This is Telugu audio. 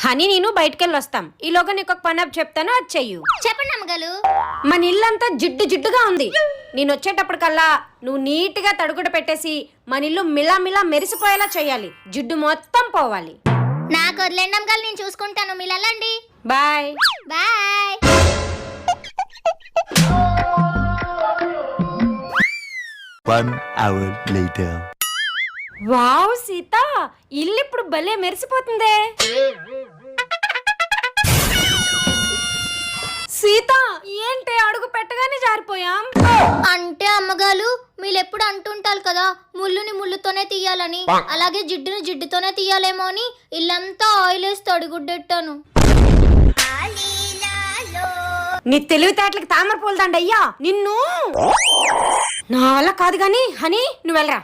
హనీ నేను బయటకెళ్ళి వస్తాం. ఈలోగా నీకు ఒక పని చెప్తాను, అది చెయ్యు. చెప్పండి అమ్మగారు. మన ఇల్లంతా జిడ్డు జిడ్డుగా ఉంది. నేను వచ్చేటప్పటికల్లా నువ్వు నీట్గా తడుగుట పెట్టేసి మన ఇల్లు మిలా మిలా మెరిసిపోయేలా చేయాలి. జిడ్డు మొత్తం పోవాలి. నాకు వదిలేండి అమ్మగారు, నేను చూసుకుంటాను. మీరు వెళ్ళండి. Bye bye. One hour later. Wow Sita, ఇల్లు ఇప్పుడు భలే మెరిసిపోతుందే. సీత ఏంటి అడుగు పెట్టగానే జారిపోయాం? అంటే అమ్మగారు మీరు ఎప్పుడు అంటుంటారు కదా ముళ్ళుని ముళ్ళుతోనే తీయాలని, అలాగే జిడ్డుని జిడ్డుతోనే తీయాలేమో అని ఇల్లంతా ఆయిల్ వేసి తడిగుడ్డెట్టాను. నీ తెలివితేటలకి తామర పూలదండ అయ్యా నిన్ను. నాలా కాదు గాని హనీ, నువ్వు వెళ్ళరా.